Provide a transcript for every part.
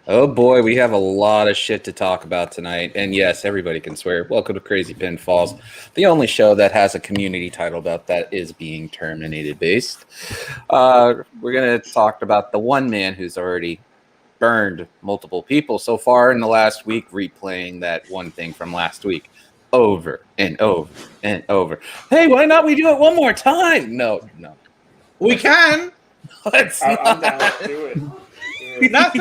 Oh boy, we have a lot of shit to talk about tonight. And yes, everybody can swear. Welcome to Crazy Pinfalls, the only show that has a community title belt that is being terminated based. We're going to talk about the one man who's already burned multiple people so far in the last week, replaying that one thing from last week over and over and over. Hey, why not we do it one more time? No. We can. I'm down to do it. Not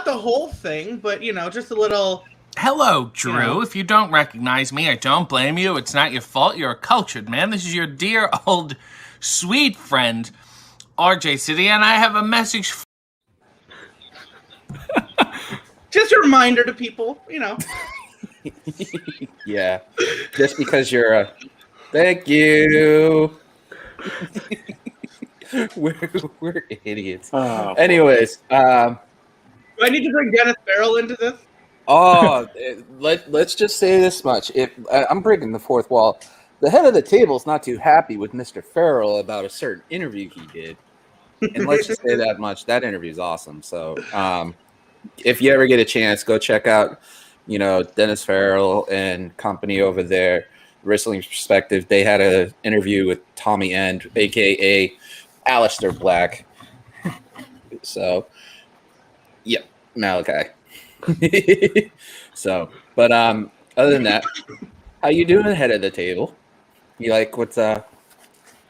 the whole thing, but just a little. Hello, Drew. If you don't recognize me, I don't blame you. It's not your fault. You're a cultured man. This is your dear old sweet friend, RJ City, and I have a message. Just a reminder to people, Yeah, just because you're a. Thank you. We're idiots. Anyways, do I need to bring Dennis Farrell into this? Let's just say this much: if I'm breaking the fourth wall, the head of the table is not too happy with Mr. Farrell about a certain interview he did, and let's just say that much. That interview is awesome. So, if you ever get a chance, go check out, Dennis Farrell and company over there, Wrestling Perspective. They had an interview with Tommy End, aka Aleister Black. So, yep, Malachi. So, but other than that, how you doing head of the table? You like what's right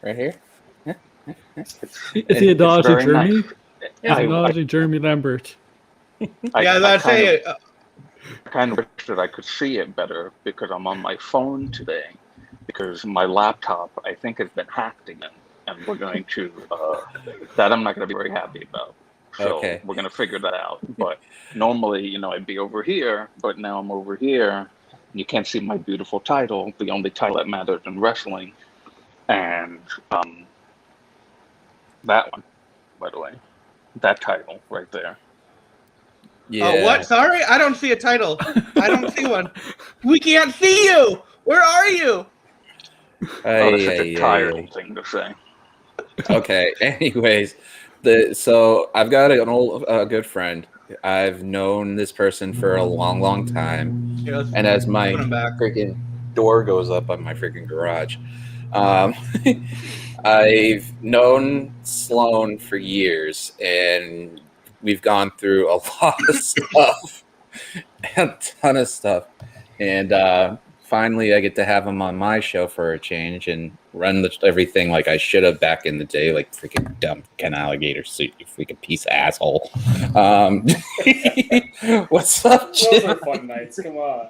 here? Is he a dodgy Jeremy? Nice. Is he a dodgy Jeremy Lambert? I say I kind of wish that I could see it better because I'm on my phone today because my laptop I think has been hacked again, and we're going to that I'm not going to be very happy about. So Okay. We're going to figure that out. But normally, I'd be over here, but now I'm over here. You can't see my beautiful title, the only title that matters in wrestling. And that one, by the way, that title right there. Yeah. Oh, what? Sorry, I don't see a title. I don't see one. We can't see you. Where are you? That's such a tiring thing to say. Okay. Anyways, so I've got an old good friend. I've known this person for a long, long time, and as my freaking door goes up on my freaking garage, I've known Sloan for years, and we've gone through a lot of stuff, a ton of stuff, and finally I get to have him on my show for a change and run everything like I should have back in the day, like freaking dumb Ken Alligator suit, you freaking piece of asshole. What's up, Those are fun nights. Come on.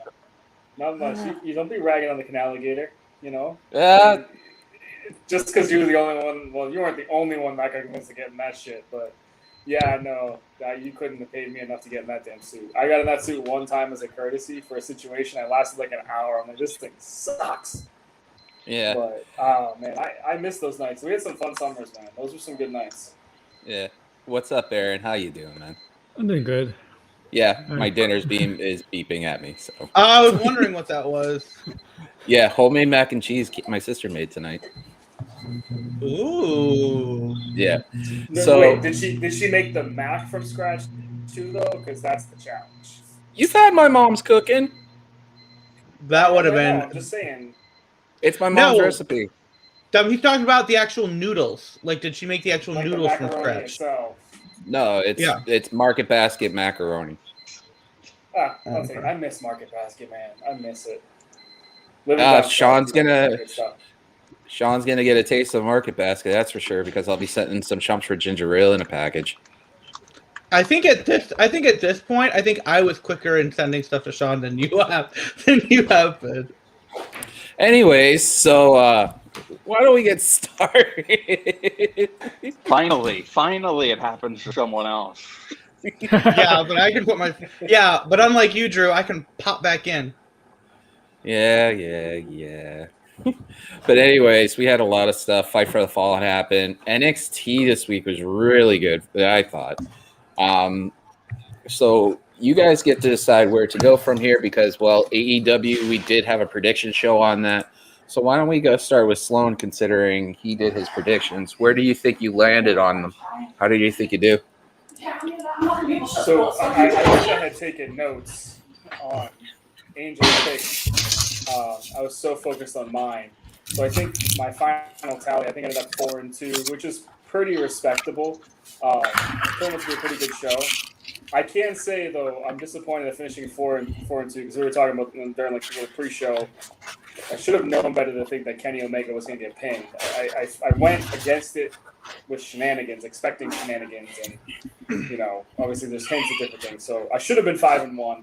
Not much. You don't be ragging on the Ken Alligator, Just because you're the only one. Well, you weren't the only one that got convinced to get in that shit, but yeah, no, you couldn't have paid me enough to get in that damn suit. I got in that suit one time as a courtesy for a situation that lasted like an hour. I'm like, this thing sucks. Yeah. But, man, I miss those nights. We had some fun summers, man. Those were some good nights. Yeah. What's up, Aaron? How you doing, man? I'm doing good. Yeah, my dinner's is beeping at me. So I was wondering what that was. Yeah, homemade mac and cheese my sister made tonight. Ooh. Yeah. No, So wait, did she make the mac from scratch too, though? Because that's the challenge. you've had my mom's cooking. That would have No, been. I'm just saying. It's my mom's No. recipe. He's talking about the actual noodles. Like, did she make the actual Like the noodles from macaroni scratch? itself. No, it's Market Basket macaroni. I'll say I miss Market Basket, man. I miss it. Sean's gonna get a taste of Market Basket, that's for sure, because I'll be sending some Chelmsford ginger ale in a package. I think at this point, I think I was quicker in sending stuff to Sean than you have been. Anyways, so why don't we get started? Finally, it happens to someone else. Yeah, but I can put but unlike you, Drew, I can pop back in. Yeah. But anyways, we had a lot of stuff. Fight for the Fallen happened. NXT this week was really good, I thought. So you guys get to decide where to go from here because, well, AEW, we did have a prediction show on that. So why don't we go start with Sloan, considering he did his predictions. Where do you think you landed on them? How do you think you do? So I wish I had taken notes on Angel's pick. I was so focused on mine. So I think my final tally, I think I ended up 4-2, which is pretty respectable. Turned out to be a pretty good show. I can say though, I'm disappointed at finishing 4-2 because we were talking about during like the pre-show. I should have known better to think that Kenny Omega was going to get pinned. I went against it with shenanigans, expecting shenanigans, and obviously there's hints of different things. So I should have been 5-1.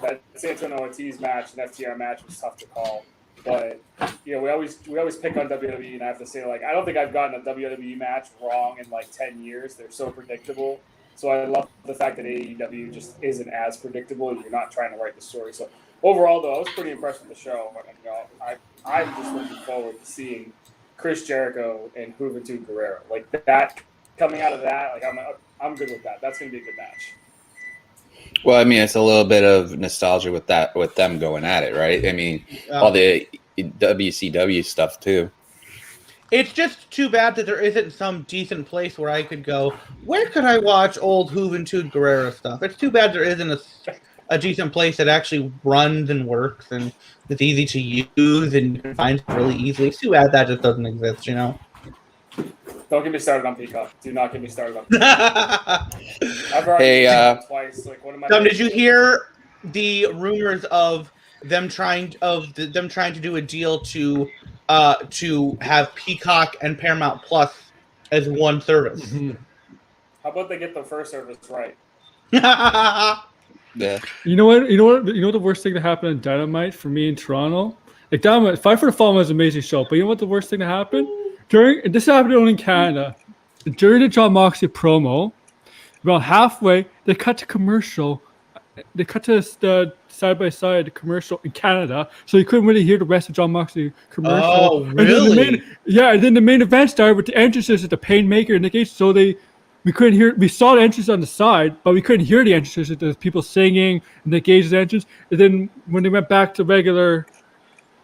That Santana Ortiz match and FTR match was tough to call, but we always pick on WWE, and I have to say, like, I don't think I've gotten a WWE match wrong in like 10 years. They're so predictable. So I love the fact that AEW just isn't as predictable, and you're not trying to write the story. So overall, though, I was pretty impressed with the show. I'm just looking forward to seeing Chris Jericho and Juventud Guerrero. Like that, coming out of that, like I'm good with that. That's going to be a good match. Well, I mean, it's a little bit of nostalgia with them going at it, right? I mean, all the WCW stuff too. It's just too bad that there isn't some decent place where I could go. Where could I watch old Juventud Guerrero stuff? It's too bad there isn't a decent place that actually runs and works and it's easy to use and you can find it really easily. It's too bad that just doesn't exist, Don't get me started on Peacock. Do not get me started on Peacock. I've already seen it twice. Like, what am I? Did you hear the rumors of them trying to do a deal to have Peacock and Paramount Plus as one service? Mm-hmm. How about they get the first service right? Yeah. You know what? The worst thing that happened in Dynamite for me in Toronto? Like Dynamite, Fight for the Fallen was an amazing show, but you know what the worst thing that happened? This happened only in Canada. During the John Moxley promo, about halfway, they cut to commercial. They cut to the side-by-side commercial in Canada, so you couldn't really hear the rest of John Moxley commercial. Oh, really? And then the main event started with the entrances of the Painmaker and Nick Gage, so we couldn't hear. We saw the entrances on the side, but we couldn't hear the entrances of the people singing and Nick Gage's entrance. And then when they went back to regular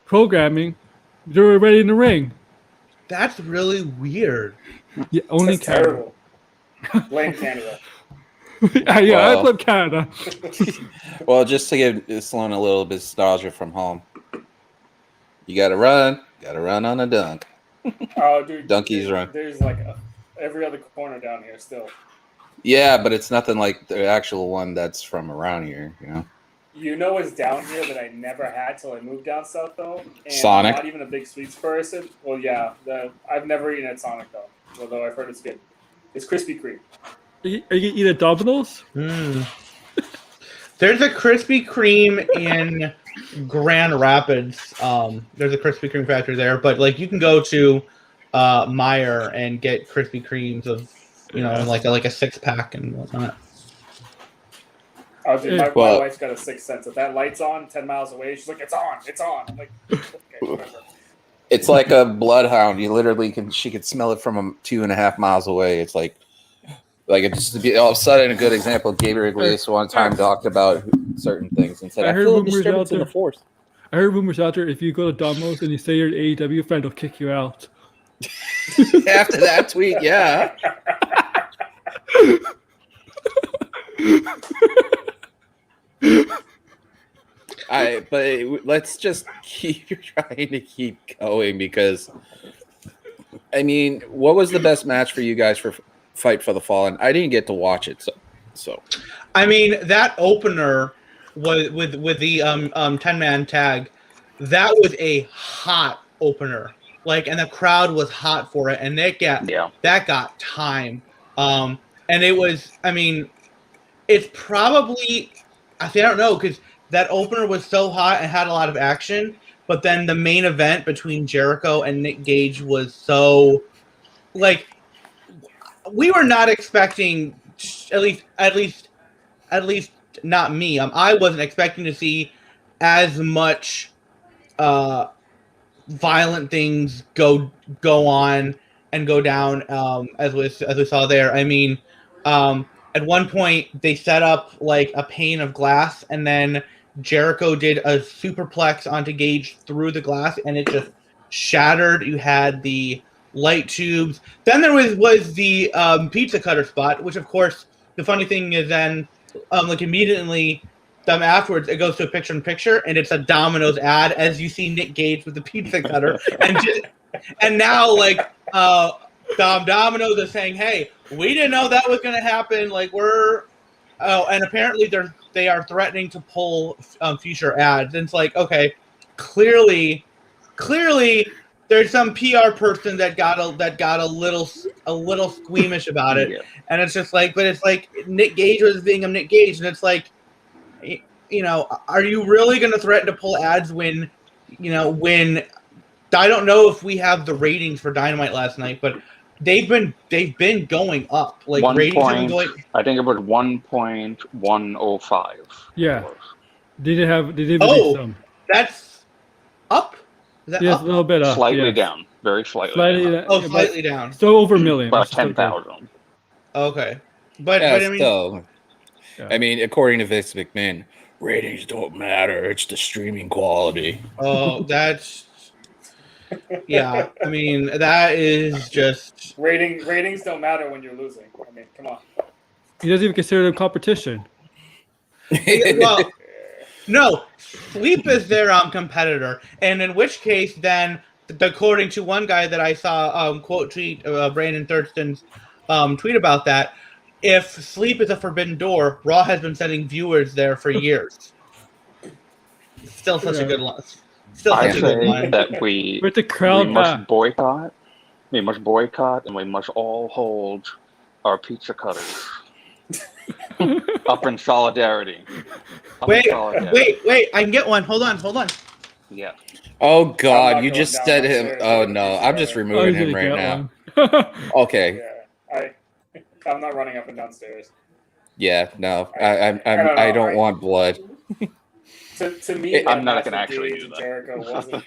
programming, they were ready in the ring. That's really weird. Yeah, only That's Canada. Terrible. Blame Canada. I blame Canada. Well, just to give Sloan a little bit of nostalgia from home, you got to run on a dunk. Oh, dude, Donkeys run. There's like every other corner down here still. Yeah, but it's nothing like the actual one that's from around here, You know what's down here that I never had till I moved down south, though? And Sonic. I'm not even a big sweets person. Well, yeah. I've never eaten at Sonic, though, although I've heard it's good. It's Krispy Kreme. Are you eat at Domino's? There's a Krispy Kreme in Grand Rapids. There's a Krispy Kreme factory there, but like you can go to Meyer and get Krispy Kremes of like a 6-pack and whatnot. Oh, dude, my wife's got a sixth sense. If that light's on 10 miles away, she's like, it's on. I'm like, okay, whatever. It's like a bloodhound. You literally she could smell it from 2.5 miles away. It's like it's to be all of a sudden a good example. Gabriel Iglesias one time talked about certain things and said, I feel a disturbance in the force. I heard rumors out there if you go to Domino's and you say you're an AEW fan, they'll kick you out. After that tweet, yeah. But let's just keep trying to keep going because, I mean, what was the best match for you guys for Fight for the Fallen? I didn't get to watch it, so. I mean, that opener was with the 10-man tag. That was a hot opener, and the crowd was hot for it, and that got time. And it was, I mean, it's probably, I don't know, because that opener was so hot and had a lot of action, but then the main event between Jericho and Nick Gage was so, we were not expecting, at least not me. I wasn't expecting to see as much violent things go on and go down as we saw there. I mean, at one point they set up like a pane of glass, and then Jericho did a superplex onto Gage through the glass, and it just shattered. You had the light tubes. Then there was the pizza cutter spot, which of course the funny thing is then like immediately afterwards it goes to a picture-in-picture and it's a Domino's ad as you see Nick Gage with the pizza cutter and now like Domino's is saying, hey, we didn't know that was going to happen. Like and apparently they are threatening to pull future ads. And it's like, okay, clearly there's some PR person that got a little squeamish about it. Yeah. And it's just like, but it's like Nick Gage was being Nick Gage, and it's like, you know, are you really going to threaten to pull ads when I don't know if we have the ratings for Dynamite last night, but they've been going up. Like ratings have been going. I think it was 1.105. Yeah. They did release some. That's up. Is that up? A little bit up. Slightly down. Very slightly down. Slightly down. Still over a million. About 10,000. Okay. But Yeah, I mean, still. Yeah. I mean, according to Vince McMahon, ratings don't matter. It's the streaming quality. oh, that's yeah. I mean, that is just Ratings don't matter when you're losing. I mean, come on. He doesn't even consider them competition. well, no. Sleep is their competitor, and in which case, then, according to one guy that I saw quote tweet Brandon Thurston's tweet about that, if Sleep is a forbidden door, Raw has been sending viewers there for years. Still such a good line. I say that With the crowd we must boycott. We must boycott, and we must all hold our pizza cutters up in solidarity. Wait! I can get one. Hold on. Yeah. Oh I'm God, not you going just down said that him. stairs. Oh no, I'm just removing him right now. Okay. Yeah, I'm not running up and down stairs. Yeah. No, I don't want blood. To me, I'm not going to actually do that. Jericho wasn't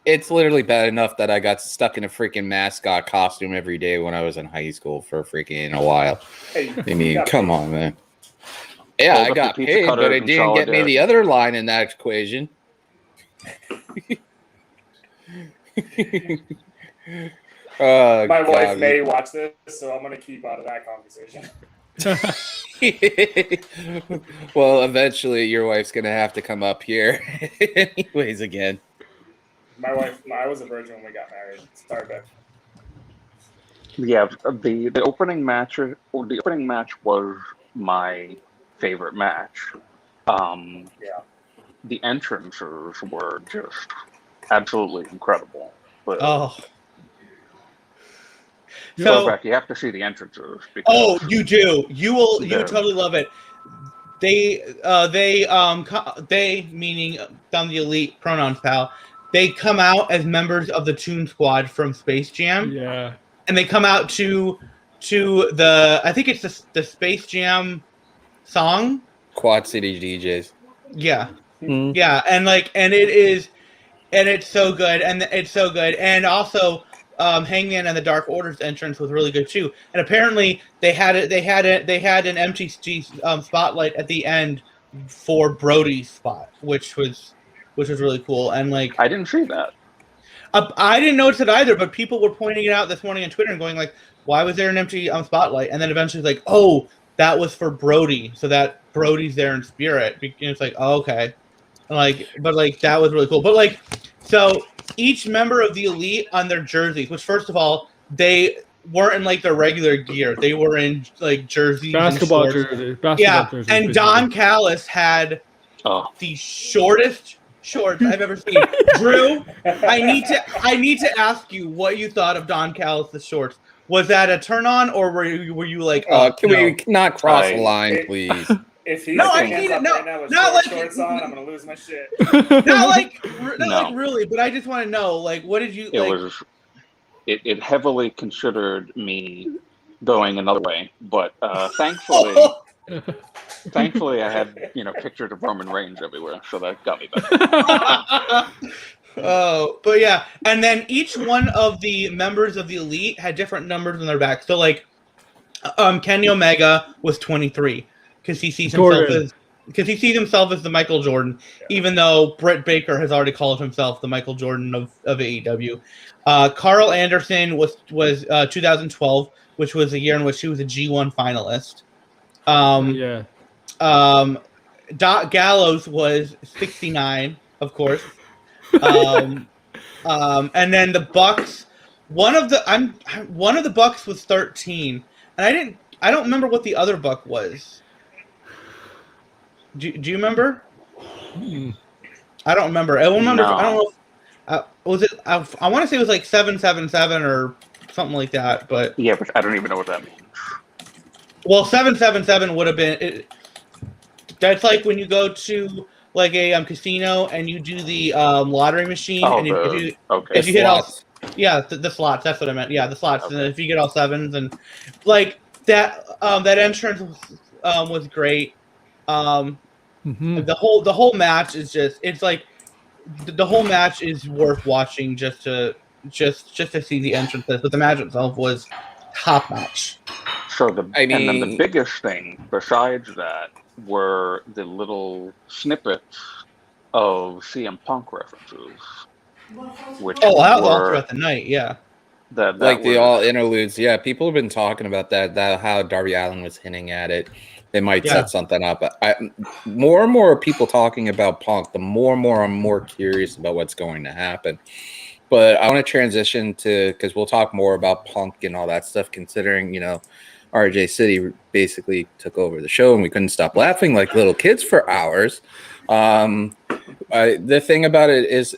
It's literally bad enough that I got stuck in a freaking mascot costume every day when I was in high school for freaking a while. Hey, I mean, come on, man. Yeah, I got paid, but it didn't get me the other line in that equation. My wife may watch this, so I'm going to keep out of that conversation. Well, eventually your wife's going to have to come up here anyways again. My wife, I was a virgin when we got married. Sorry, Beck. Yeah, the opening match was my favorite match. Yeah. The entrances were just absolutely incredible. But So, Beck, you have to see the entrances. Because you do. You will. You totally love it. They meaning Dom the Elite pronouns pal. They come out as members of the Toon Squad from Space Jam. Yeah. And they come out to the I think it's the Space Jam song. Quad City DJs. Yeah. Mm-hmm. Yeah, and it's so good, and also Hangman and the Dark Order's entrance was really good too. And apparently they had an empty spotlight at the end for Brody's spot, which was really cool. And like I didn't see that. I didn't notice it either, but people were pointing it out this morning on Twitter and going like, "Why was there an empty spotlight?" And then eventually like, "Oh, that was for Brody, so that Brody's there in spirit." And it's like, oh, okay, but that was really cool. But like, so each member of the Elite on their jerseys, which first of all, they weren't in like their regular gear; they were in like jerseys, basketball jerseys. Jerseys, and Don Callis had the shortest shorts I've ever seen. Drew, I need to ask you what you thought of Don Callis' shorts. Was that a turn on, or were you like, can we not cross the line, please? If he's No, I hands hate up it. No, right now with not like shorts on, I'm gonna lose my shit. not like No. really, but I just want to know, like, what did you? It heavily considered me going another way, but thankfully I had pictures of Roman Reigns everywhere, so that got me back. Oh, but yeah, and then each one of the members of the Elite had different numbers on their back. So like, Kenny Omega was 23 because he sees himself as because he sees himself as the Michael Jordan, even though Britt Baker has already called himself the Michael Jordan of AEW. Carl Anderson was 2012, which was the year in which he was a G1 finalist. Yeah. Doc Gallows was 69, of course. And then the Bucks. One of the Bucks was 13, and I don't remember what the other Buck was. Do you remember? I don't remember. I don't remember. No. I don't know. Was it? I want to say it was like 777 or something like that. But Yeah, but I don't even know what that means. well, 777 would have been. That's like when you go to like a casino and you do the lottery machine, Oh, and okay. if you hit all, the slots. That's what I meant. Yeah, the slots. Okay. And then if you get all sevens and like that, that entrance was great. The whole match is it's like the whole match is worth watching just to see the entrances, but the match itself was top notch. So and then the biggest thing besides that were the little snippets of CM Punk references, which all throughout the night, yeah. That like the all interludes, yeah. People have been talking about that how Darby Allin was hinting at it. They might set something up. More and more people talking about Punk, the more and more I'm more curious about what's going to happen. But I want to transition to, because we'll talk more about Punk and all that stuff, considering, RJ City basically took over the show and we couldn't stop laughing like little kids for hours. The thing about it is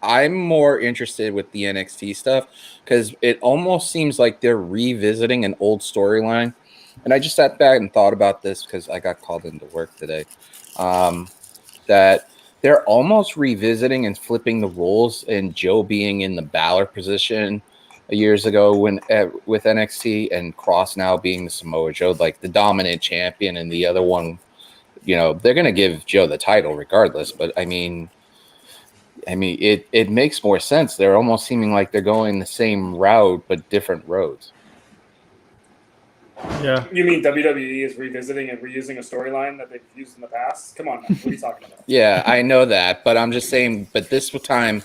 I'm more interested with the NXT stuff because it almost seems like they're revisiting an old storyline. And I just sat back and thought about this because I got called into work today, that they're almost revisiting and flipping the roles, and Joe being in the Balor position years ago with NXT, and Cross now being the Samoa Joe, like the dominant champion, and the other one, they're going to give Joe the title regardless. But I mean, it makes more sense. They're almost seeming like they're going the same route but different roads. Yeah. You mean WWE is revisiting and reusing a storyline that they've used in the past? Come on, man. What are you talking about? Yeah, I know that, but I'm just saying. But this time,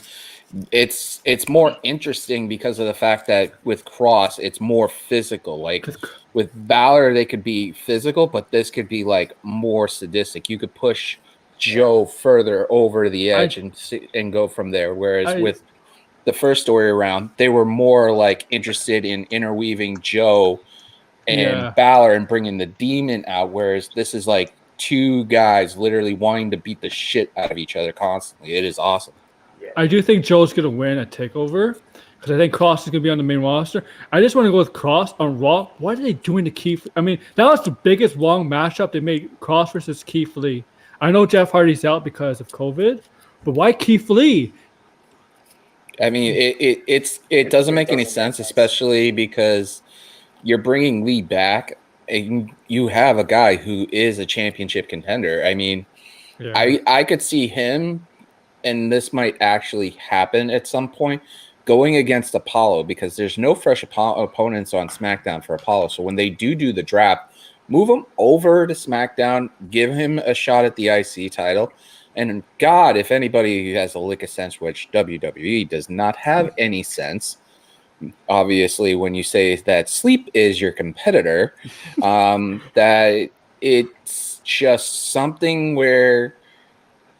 it's more interesting because of the fact that with Cross, it's more physical. Like with Balor, they could be physical, but this could be like more sadistic. You could push Joe further over the edge and go from there. Whereas with the first story around, they were more like interested in interweaving Joe and Balor and bringing the demon out, whereas this is like two guys literally wanting to beat the shit out of each other constantly. It is awesome. I do think Joe's going to win at TakeOver because I think Cross is going to be on the main roster. I just want to go with Cross on Raw. What are they doing to Keith? I mean, that was the biggest long matchup they made, Cross versus Keith Lee. I know Jeff Hardy's out because of COVID, but why Keith Lee? I mean, it doesn't make any sense, especially because you're bringing Lee back and you have a guy who is a championship contender. I mean, I could see him, and this might actually happen at some point, going against Apollo because there's no fresh opponents on SmackDown for Apollo. So when they do the draft, move him over to SmackDown, give him a shot at the IC title. And God, if anybody has a lick of sense, which WWE does not have any sense, obviously, when you say that sleep is your competitor, that it's just something where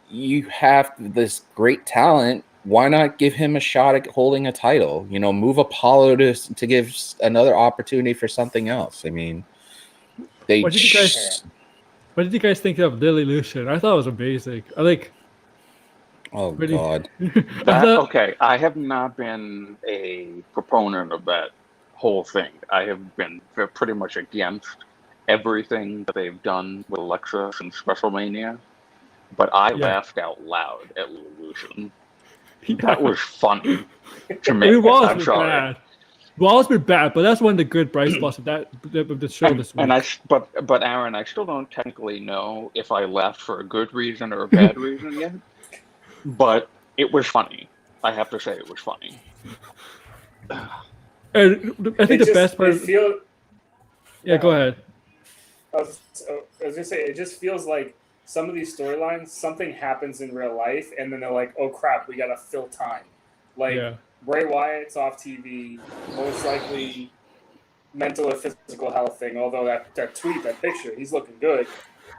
you have this great talent. Why not give him a shot at holding a title? Move Apollo to give another opportunity for something else. I mean, What did you guys think of Lily Lucian? I thought it was amazing. Oh, God. Okay, I have not been a proponent of that whole thing. I have been pretty much against everything that they've done with Alexa since WrestleMania, but I laughed out loud at Lucian. That was funny to me. I'm sorry. Bad. Raw's been bad, but that's one of the good bright spots of the show this week. But Aaron, I still don't technically know if I laughed for a good reason or a bad reason yet. But it was funny. I have to say it was funny. And I think the best part. Go ahead. I was gonna say it just feels like some of these storylines, something happens in real life, and then they're like, "Oh crap, we gotta fill time." Like Bray Wyatt's off TV, most likely mental or physical health thing. Although that tweet, that picture, he's looking good.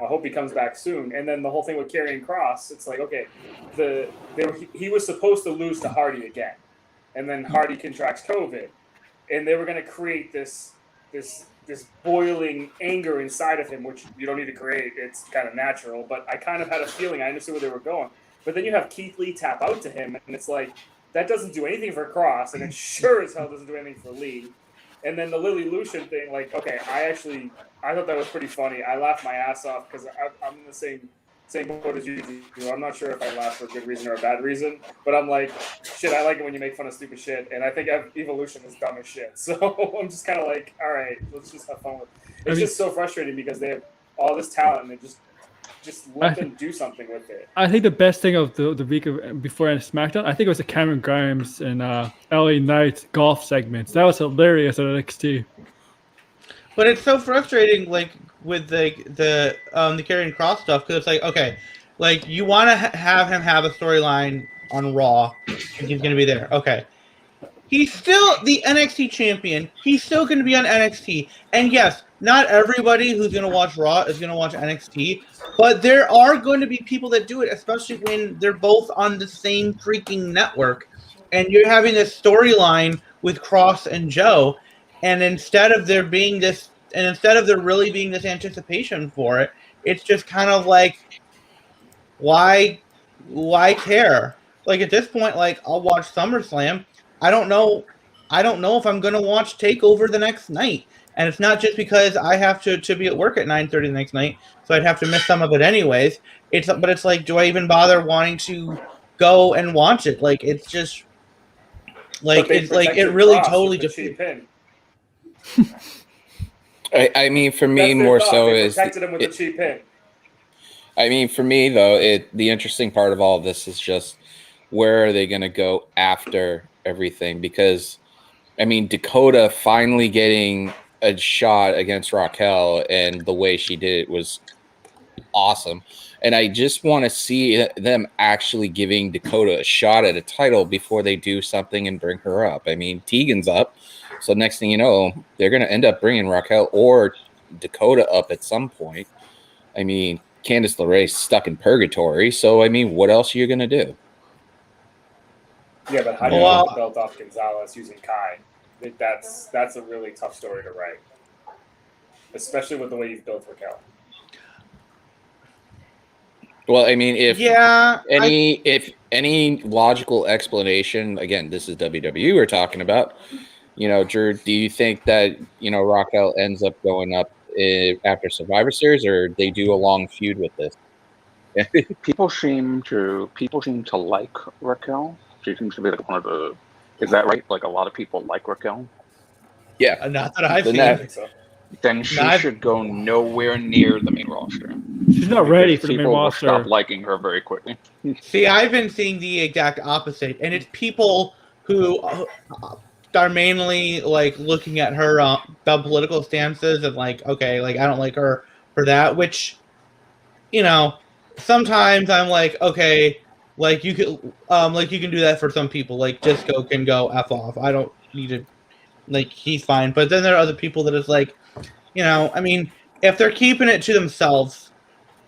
I hope he comes back soon. And then the whole thing with Karrion Kross, it's like, okay, he was supposed to lose to Hardy again, and then Hardy contracts COVID, and they were going to create this boiling anger inside of him, which you don't need to create. It's kind of natural. But I kind of had a feeling I understood where they were going. But then you have Keith Lee tap out to him, and it's like, that doesn't do anything for Kross, and it sure as hell doesn't do anything for Lee. And then the Lily Lucian thing, like, okay, I thought that was pretty funny. I laughed my ass off because I'm in the same boat as you do. I'm not sure if I laugh for a good reason or a bad reason, but I'm like, shit, I like it when you make fun of stupid shit, and I think Evolution is dumb as shit. So I'm just kind of like, all right, let's just have fun with it. It's just so frustrating because they have all this talent and just let them do something with it. I think the best thing of the week before SmackDown, I think it was the Cameron Grimes and LA Knight golf segments. That was hilarious at NXT. But it's so frustrating, like with the Karrion Kross stuff, because it's like, okay, like you want to have him have a storyline on Raw, and he's going to be there. Okay, he's still the NXT champion. He's still going to be on NXT, and yes, not everybody who's going to watch Raw is going to watch NXT, but there are going to be people that do it, especially when they're both on the same freaking network, and you're having this storyline with Kross and Joe, and instead of there really being this anticipation for it, it's just kind of like, why care? Like at this point, like I'll watch SummerSlam. I don't know if I'm going to watch TakeOver the next night. And it's not just because I have to be at work at 9:30 the next night, so I'd have to miss some of it anyways. But it's like, do I even bother wanting to go and watch it? Like it's just like it's like it really totally defeats. I mean, for me, more so is protected him with a cheap pin. I mean, for me though, the interesting part of all of this is just where are they going to go after everything? Because I mean, Dakota finally getting a shot against Raquel and the way she did it was awesome. And I just want to see them actually giving Dakota a shot at a title before they do something and bring her up. I mean, Tegan's up. So next thing you know, they're going to end up bringing Raquel or Dakota up at some point. I mean, Candice LeRae's stuck in purgatory. So, I mean, what else are you going to do? Yeah, but how do you get the belt off Gonzalez using Kai? That's a really tough story to write, especially with the way you've built Raquel. Well, I mean, if any logical explanation, again, this is WWE we're talking about. You know, Drew, do you think that Raquel ends up going up after Survivor Series, or they do a long feud with this? People seem to like Raquel. She seems to be like one of the. Is that right? Like a lot of people like Raquel. Yeah, not that I've seen. I think so. Then she should go nowhere near the main roster. She's not ready for the main roster. People will stop liking her very quickly. See, I've been seeing the exact opposite, and it's people who are mainly like looking at her the political stances and like, okay, like I don't like her for that. Which, sometimes I'm like, okay. Like you can do that for some people. Like Disco can go F off. I don't need to. Like he's fine. But then there are other people that is like, I mean, if they're keeping it to themselves,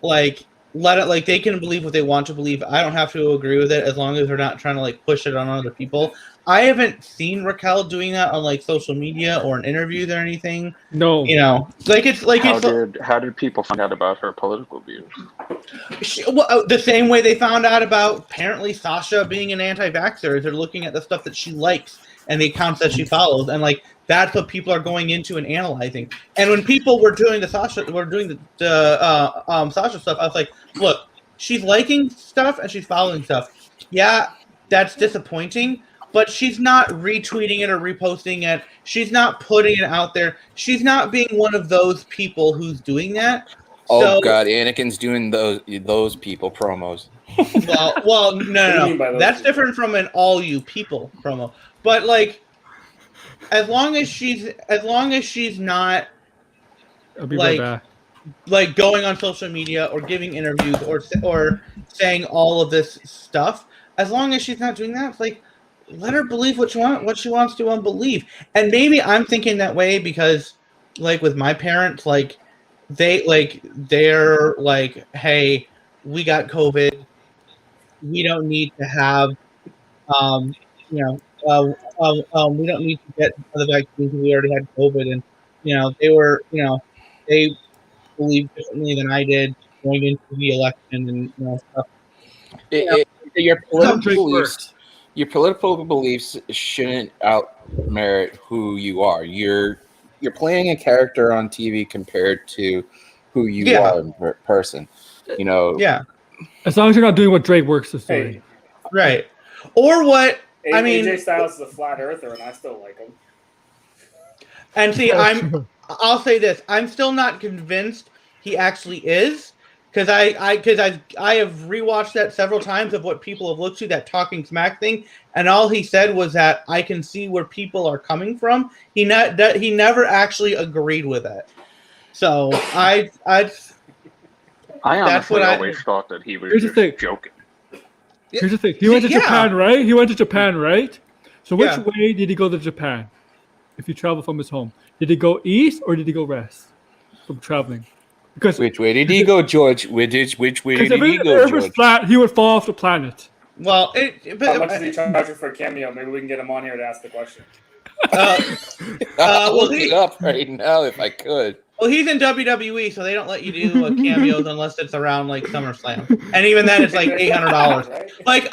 like let it. Like they can believe what they want to believe. I don't have to agree with it as long as they're not trying to like push it on other people. I haven't seen Raquel doing that on like social media or in interviews or anything. No, How did people find out about her political views? The same way they found out about apparently Sasha being an anti-vaxxer. They're looking at the stuff that she likes and the accounts that she follows, and like that's what people are going into and analyzing. And when people were doing the Sasha stuff, I was like, look, she's liking stuff and she's following stuff. Yeah, that's disappointing. But she's not retweeting it or reposting it. She's not putting it out there. She's not being one of those people who's doing that. Oh God, Anakin's doing those people promos. Well, no. That's different from an all you people promo. But like, as long as she's not I'll be right back. like going on social media or giving interviews or saying all of this stuff. As long as she's not doing that, it's like let her believe what she wants to believe. And maybe I'm thinking that way because, like with my parents, like they're like, hey, we got COVID. We don't need to have, you know, we don't need to get the vaccine because we already had COVID. And they believe differently than I did going into the election and stuff. Your Drake political works. beliefs, your political beliefs shouldn't outmerit who you are. You're playing a character on TV compared to who you are in person. Yeah. As long as you're not doing what Drake works is doing. Hey, Right. Or what I mean, AJ Styles is a flat earther, and I still like him. and see, I'll say this: I'm still not convinced he actually is, because I have rewatched that several times of what people have looked to that Talking Smack thing, and all he said was that I can see where people are coming from. He never actually agreed with it. So I honestly always thought that he was just joking. Here's the thing. He went to Japan, right? He went to Japan, right? So which way did he go to Japan? If you travel from his home, did he go east or did he go west from traveling? Because which way did he go, George? Which way did he go, George? If was flat, he would fall off the planet. Well, how much is he charging for a cameo? Maybe we can get him on here to ask the question. I'll look it up right now if I could. Well, he's in WWE, so they don't let you do cameos unless it's around like SummerSlam, and even then it's like $800. Like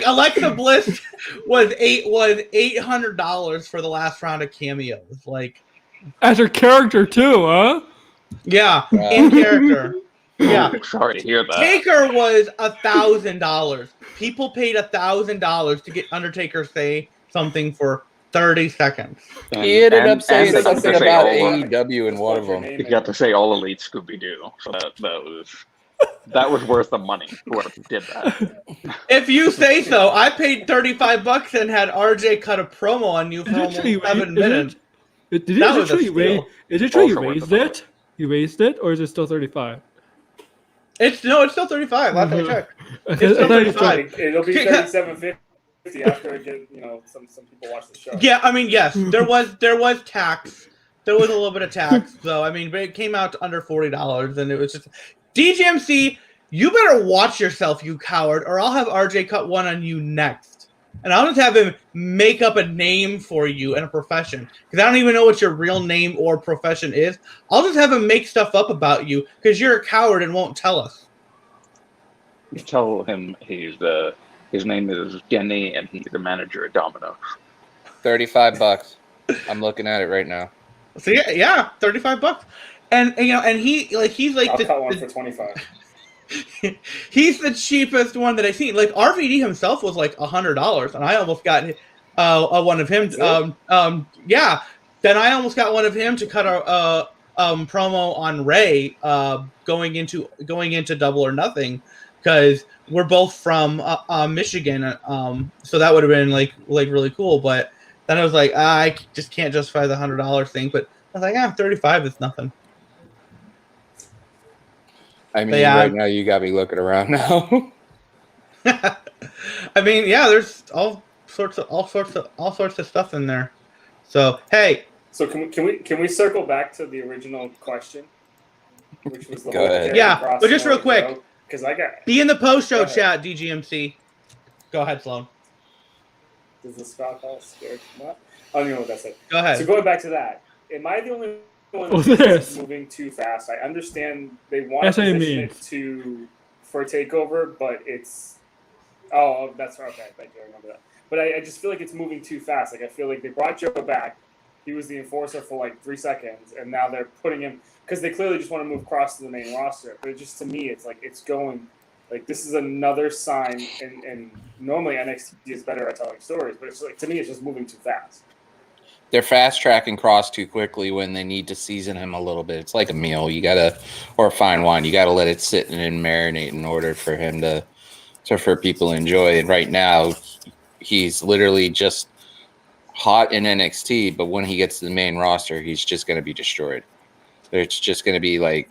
Alexa Bliss was $800 for the last round of cameos. Like as her character too, huh? Yeah, in character. Yeah, sorry to hear that. Taker was $1,000. People paid $1,000 to get Undertaker say something for 30 seconds. He ended up saying something about AEW in one of them. He got to say All Elite Scooby-Doo. So that was worth the money, whoever did that. If you say so. I paid $35 and had RJ cut a promo on you for almost 7 minutes. Is it true you raised it? You raised it, or is it still 35? It's still 35. Last I checked. It's still 35. It'll be 37.50. After some people watch the show. Yeah, I mean, yes, there was tax. There was a little bit of tax, so I mean, but it came out to under $40, and it was just DGMC. You better watch yourself, you coward, or I'll have RJ cut one on you next, and I'll just have him make up a name for you and a profession, because I don't even know what your real name or profession is. I'll just have him make stuff up about you because you're a coward and won't tell us. Tell him his name is Denny, and he's the manager at Domino's. $35. I'm looking at it right now. So yeah, $35, and he's like I'll cut one for 25. He's the cheapest one that I've seen. Like RVD himself was like $100, and I almost got one of him. Then I almost got one of him to cut a promo on Ray going into Double or Nothing, because we're both from Michigan, so that would have been like really cool. But then I was like, I just can't justify the $100 thing. But I was like, 35 is nothing. I mean, right now you got me looking around now. I mean, yeah, there's all sorts of stuff in there. So hey, so can we circle back to the original question, which was the Go ahead. Yeah, but just real quick. Because I got be in the post-show chat, DGMC. Go ahead, Sloan. Does the Scott Hall scared? What? I don't even know what that said. Go ahead. So going back to that, am I the only one that's moving too fast? I understand they want to position it for a takeover, but it's that's right. Okay, thank you. I remember that. But I just feel like it's moving too fast. Like I feel like they brought Joe back. He was the enforcer for like 3 seconds, and now they're putting him because they clearly just want to move across to the main roster. But just to me, it's like it's going like this is another sign. And normally NXT is better at telling stories, but it's like to me, it's just moving too fast. They're fast tracking Cross too quickly when they need to season him a little bit. It's like a meal. Or fine wine. You gotta let it sit and marinate in order for him for people to enjoy. And right now, he's literally just hot in NXT, but when he gets to the main roster, he's just going to be destroyed. It's just going to be like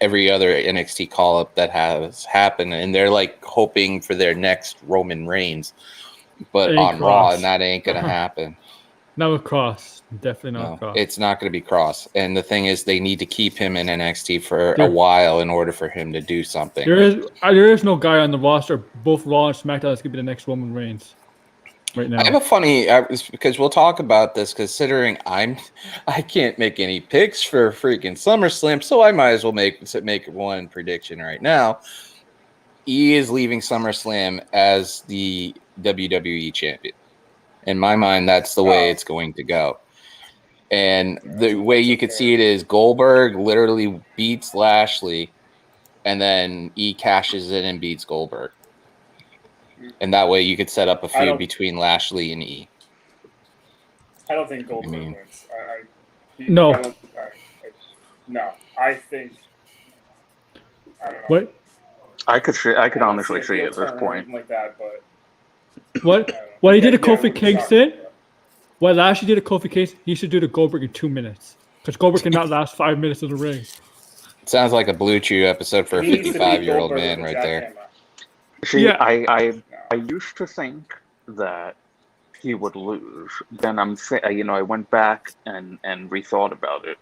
every other NXT call up that has happened, and they're like hoping for their next Roman Reigns, but on Raw, and that ain't gonna happen. Not with Cross, definitely not No, Cross. it's not going to be Cross. And the thing is, they need to keep him in NXT for a while in order for him to do something. There is no guy on the roster, both Raw and SmackDown, that's going to be the next Roman Reigns right now. I have a funny, because we'll talk about this, considering I can't make any picks for freaking SummerSlam, so I might as well make one prediction right now. E is leaving SummerSlam as the WWE champion. In my mind, that's the way it's going to go. And the way you could see it is Goldberg literally beats Lashley, and then E cashes in and beats Goldberg. And that way you could set up a feud between Lashley and E. I don't think Goldberg wins. No. I think. I don't know. What? I could honestly see it at this point. Like that, but what he did to Kofi Kingston? What Lashley did to Kofi Kingston, he should do to Goldberg in 2 minutes. Because Goldberg cannot last 5 minutes in the ring. Sounds like a Blue Chew episode for a 55-year-old man right there. See, I used to think that he would lose. Then I went back and rethought about it,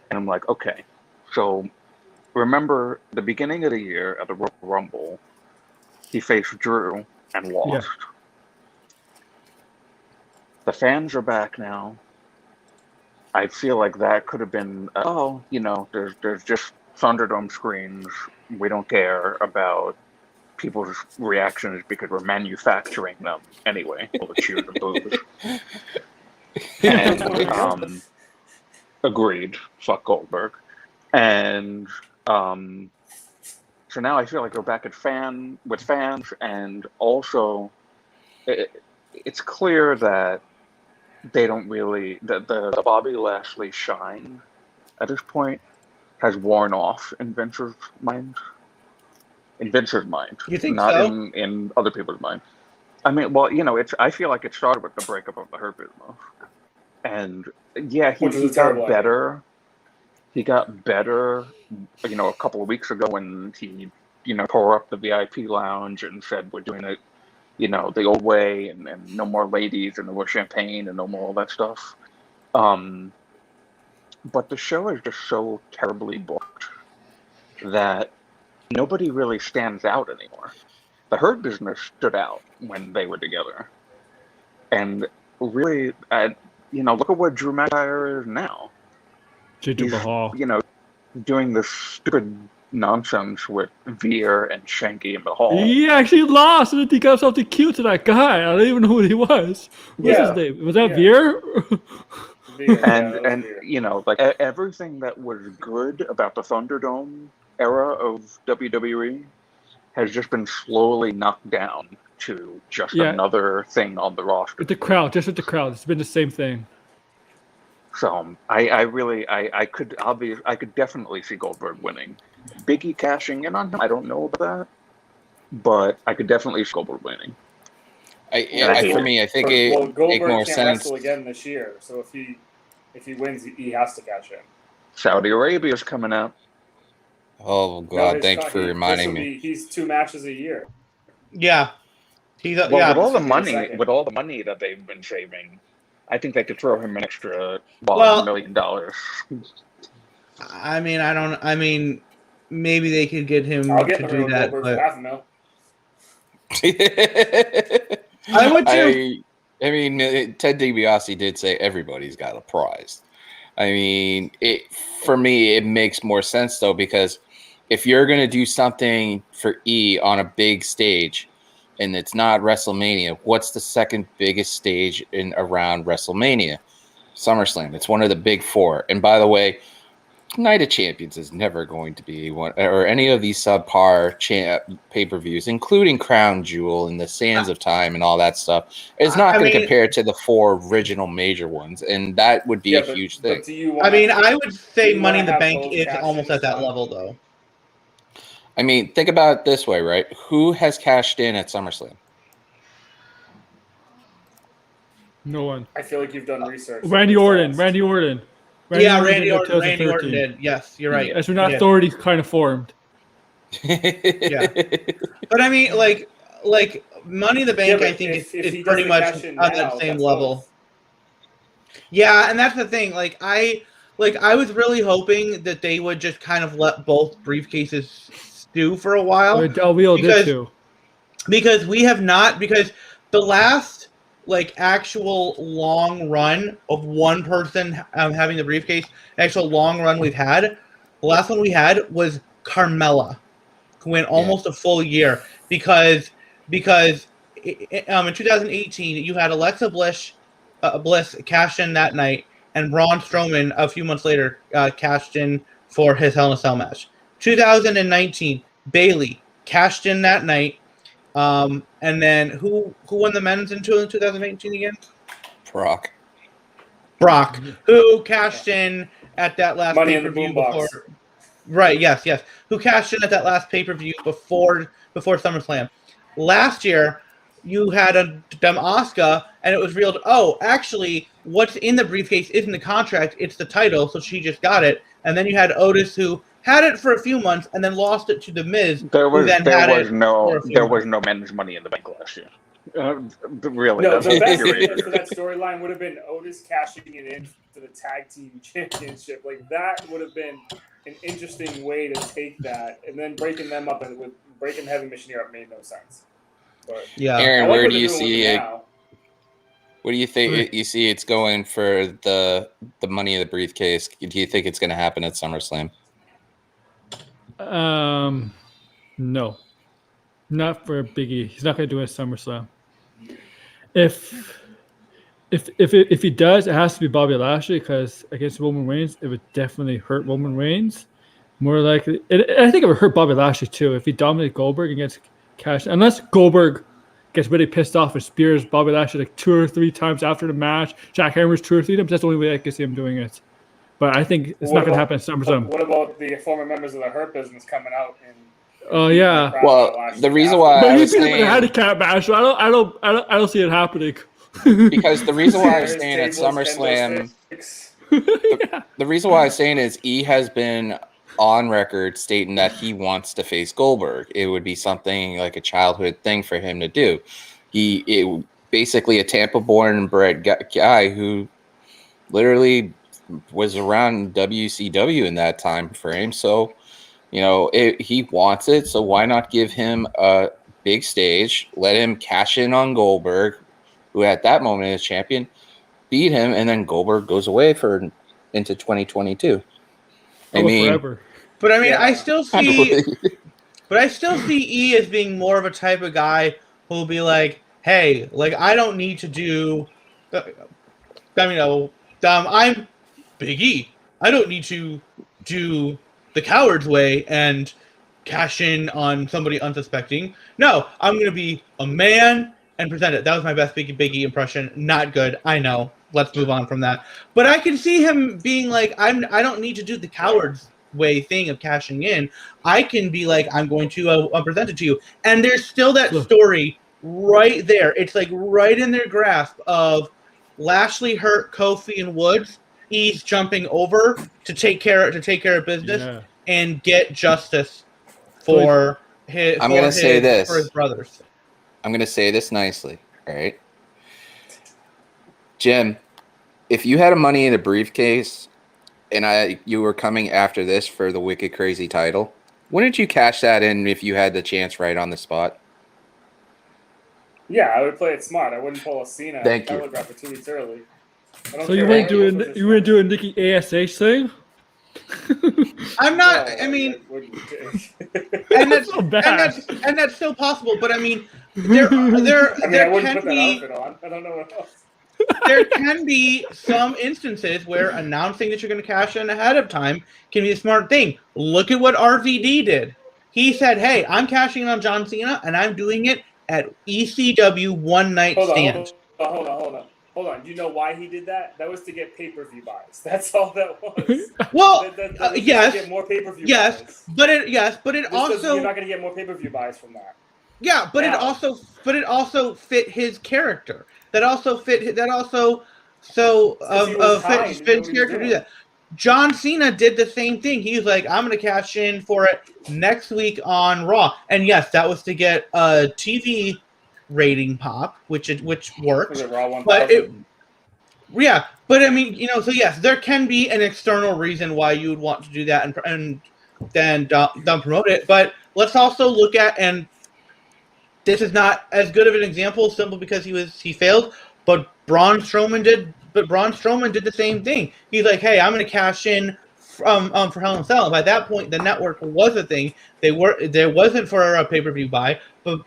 and I'm like, okay, so remember the beginning of the year at the Royal Rumble, he faced Drew and lost. Yeah. The fans are back now. I feel like that could have been, there's just Thunderdome screens. We don't care about people's reactions because we're manufacturing them anyway. All the cheers and boos. And agreed. Fuck Goldberg. And so now I feel like we're back with fans, and also it's clear that they don't really the Bobby Lashley shine at this point has worn off in Vince's mind. In Vince's mind, you think not so? in other people's mind. I mean, well, I feel like it started with the breakup of the Hurt Business, and yeah, he got better. He got better, a couple of weeks ago when he, tore up the VIP lounge and said we're doing it, the old way, and no more ladies and no more champagne and no more all that stuff. But the show is just so terribly booked that nobody really stands out anymore. The Hurt Business stood out when they were together. And really, look at where Drew McIntyre is now. He's, doing this stupid nonsense with Veer and Shanky and Mahal. He actually lost, and he got something cute to that guy. I don't even know who he was. What's his name? Was that Veer? And everything that was good about the Thunderdome era of WWE has just been slowly knocked down to just another thing on the roster. With the crowd, it's been the same thing. So I could definitely see Goldberg winning. Big E cashing in on him, I don't know about that, but I could definitely see Goldberg winning. For me, I think it makes more sense. Goldberg can't wrestle again this year, so if he wins, he has to cash in. Saudi Arabia's coming out. Oh God! Thank you for reminding me. He's 2 matches a year. Yeah, with all the money that they've been saving, I think they could throw him an extra $1 million. I mean, maybe they could get him to do that. But I would too. I mean, Ted DiBiase did say everybody's got a prize. I mean, for me, it makes more sense though, because if you're going to do something for E on a big stage and it's not WrestleMania, what's the second biggest stage around WrestleMania? SummerSlam. It's one of the big 4. And by the way, Night of Champions is never going to be one, or any of these subpar pay-per-views, including Crown Jewel and the Sands of Time and all that stuff. It's not going to compare to the 4 original major ones, and that would be a huge thing. I would say Money in the Bank is almost at that level, though. I mean, think about it this way, right? Who has cashed in at SummerSlam? No one. I feel like you've done research. Randy Orton. Randy Orton Orton. Randy Orton did. Yes, you're right. As when authority kind of formed. Yeah, but I mean, like Money in the Bank, I think is pretty much on that same level. Yeah, and that's the thing. I was really hoping that they would just kind of let both briefcases stew for a while. Del Rio did too. Because we have not, because the last actual long run of one person having the briefcase, actual long run we've had, the last one we had was Carmella, who went almost a full year because in 2018 you had Alexa Bliss cashed in that night, and Braun Strowman a few months later cashed in for his Hell in a Cell match. 2019 Bayley cashed in that night. And then who won the men's in 2018 again? Brock, who cashed in at that last Money in the pay-per-view Boombox. before. Right, yes. Who cashed in at that last pay-per-view before SummerSlam. Last year, you had Asuka, and it was revealed, actually, what's in the briefcase isn't the contract, it's the title, so she just got it. And then you had Otis, who had it for a few months and then lost it to The Miz. There was no men's Money in the Bank last year. Really, no. The best thing for that storyline would have been Otis cashing it in for the tag team championship. That would have been an interesting way to take that, and then breaking them up and with breaking Heavy Missionary up made no sense. But yeah, Aaron, where do you see it? What do you think? You see it's going for the money of the briefcase. Do you think it's going to happen at SummerSlam? No, not for Biggie. He's not going to do it at SummerSlam. If he does, it has to be Bobby Lashley, because against Roman Reigns, it would definitely hurt Roman Reigns. More likely, I think it would hurt Bobby Lashley too if he dominated Goldberg against Cash. Unless Goldberg gets really pissed off and spears Bobby Lashley 2 or 3 times after the match, Jack Hammers 2 or 3 times. That's the only way I can see him doing it. But I think it's not going to happen at SummerSlam. What about the former members of the Hurt Business coming out and? Oh yeah. Well, the reason why I was saying a handicap match, I don't see it happening. Because the reason why I was saying at SummerSlam, the reason why I was saying is E has been on record stating that he wants to face Goldberg. It would be something like a childhood thing for him to do. It basically a Tampa-born and bred guy who literally was around WCW in that time frame. So, he wants it. So why not give him a big stage, let him cash in on Goldberg, who at that moment is champion, beat him, and then Goldberg goes away into 2022. Forever. But I mean, I still see E as being more of a type of guy who will be like, hey, I don't need to do. I'm Big E. I don't need to do the coward's way and cash in on somebody unsuspecting. No, I'm going to be a man and present it. That was my best Big E impression. Not good. I know. Let's move on from that. But I can see him being like, I don't need to do the coward's way thing of cashing in. I can be like, I'm going to present it to you. And there's still that story right there. It's right in their grasp of Lashley hurt Kofi and Woods. He's jumping over to take care of business and get justice for his. I'm going to say this for his brothers. I'm going to say this nicely, all right? Jim, if you had a Money in a briefcase and you were coming after this for the Wicked Crazy title, wouldn't you cash that in if you had the chance right on the spot? Yeah, I would play it smart. I wouldn't pull a Cena. Thank you. I would grab for 2 weeks early. So you wouldn't do a Nikki ASH thing? I'm not. No, I mean, and that's so bad. And that's still possible. But I mean, there I wouldn't can put that be. outfit on. I don't know what else. There can be some instances where announcing that you're going to cash in ahead of time can be a smart thing. Look at what RVD did. He said, "Hey, I'm cashing in on John Cena, and I'm doing it at ECW One Night Stand." Hold on. Do you know why he did that? That was to get pay-per-view buys. That's all that was. Well, that yes, to get more pay-per-view yes, buys. but it also you're not going to get more pay-per-view buys from that. Yeah, but it also fit his character. That also fit his character to do that. John Cena did the same thing. He was like, I'm going to cash in for it next week on Raw. And yes, that was to get a TV rating pop, which worked. Was it Raw 1000? But I mean, so yes, there can be an external reason why you would want to do that and then don't promote it. But let's also look at, and this is not as good of an example simply because he failed, but Braun Strowman did the same thing. He's like, hey, I'm going to cash in for Hell in a Cell. And by that point, the network was a thing. There wasn't for a pay-per-view buy, but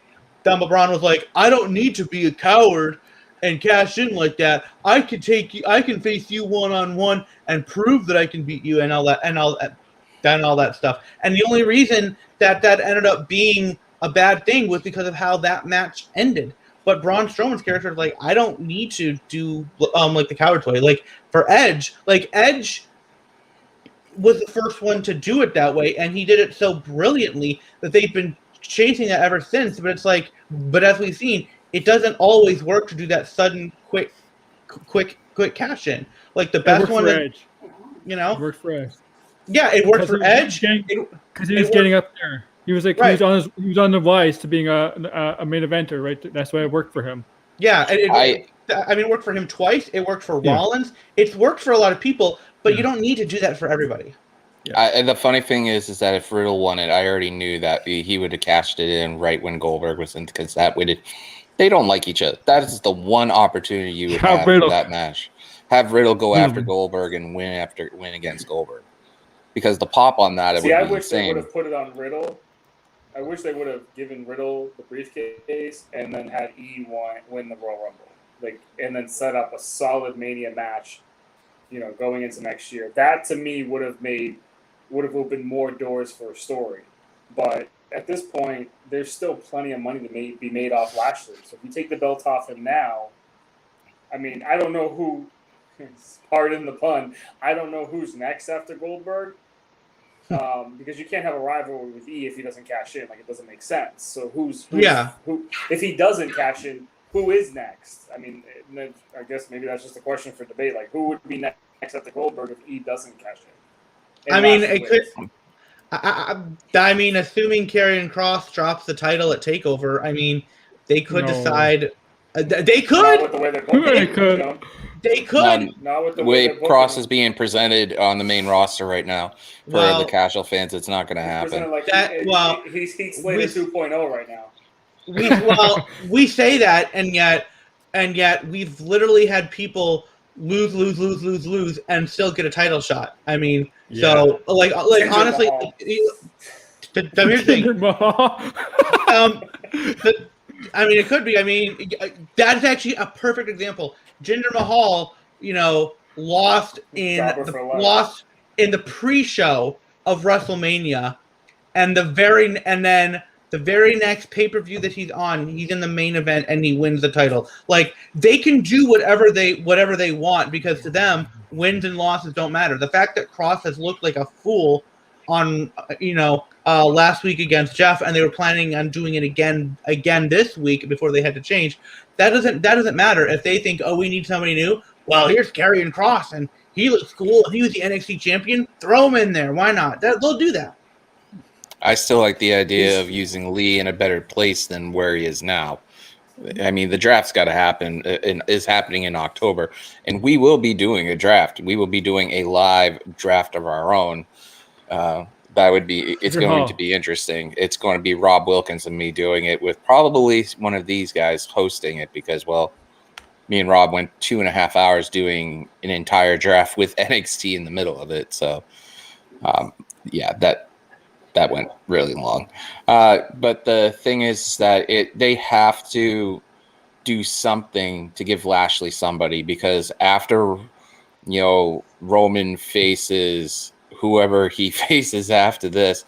Braun was like, I don't need to be a coward and cash in like that. I can face you one-on-one and prove that I can beat you and all that stuff. And the only reason that ended up being a bad thing was because of how that match ended. But Braun Strowman's character is like, I don't need to do like the coward's way. Like for Edge, Edge was the first one to do it that way, and he did it so brilliantly that they've been chasing that ever since. But it's like, as we've seen, it doesn't always work to do that sudden, quick cash in. Like the best one, Edge. It worked for Edge. Yeah, it worked for Edge because he was getting up there. He was like, he was on the rise to being a main eventer, right? That's why it worked for him. Yeah, it worked for him twice. It worked for Rollins. It's worked for a lot of people, but you don't need to do that for everybody. Yeah. And the funny thing is that if Riddle won it, I already knew that he would have cashed it in right when Goldberg was in, because they don't like each other. That is the one opportunity you would have for that match. Have Riddle go after Goldberg and win against Goldberg, because the pop on that would be insane. I wish they would have put it on Riddle. I wish they would have given Riddle the briefcase and then had win the Royal Rumble, and then set up a solid Mania match, going into next year. That to me would have opened more doors for a story. But at this point, there's still plenty of money to be made off Lashley. So if you take the belt off him now, I mean, I don't know who. Pardon the pun. I don't know who's next after Goldberg. Because you can't have a rivalry with E if he doesn't cash in. It doesn't make sense. So who? If he doesn't cash in, who is next? I mean, I guess maybe that's just a question for debate. Who would be next after Goldberg if E doesn't cash in? I mean, it could. I mean, assuming Karrion Kross drops the title at TakeOver, I mean, they could decide. They could. Not with the way they're could. They could. Not with the way Kross is being presented on the main roster right now for the casual fans. It's not going to happen. He's Slater 2.0 right now. We say that, and yet we've literally had people lose, and still get a title shot. I mean, so honestly, here's the thing. I mean, it could be. I mean, that's actually a perfect example. Jinder Mahal, lost in the pre-show of WrestleMania, and then the very next pay-per-view that he's on, he's in the main event and he wins the title. They can do whatever they want, because to them, wins and losses don't matter. The fact that Kross has looked like a fool on last week against Jeff, and they were planning on doing it again this week before they had to change. That doesn't matter if they think, we need somebody new. Well, here's Karrion Kross, and he looks cool. He was the NXT champion. Throw him in there. Why not? They'll do that. I still like the idea of using Lee in a better place than where he is now. I mean, the draft's got to happen. Is happening in October, and we will be doing a draft. We will be doing a live draft of our own. It's going to be interesting. It's going to be Rob Wilkins and me doing it, with probably one of these guys hosting it, because, me and Rob went 2.5 hours doing an entire draft with NXT in the middle of it. So, that went really long. But the thing is that they have to do something to give Lashley somebody, because after, Roman faces whoever he faces after this,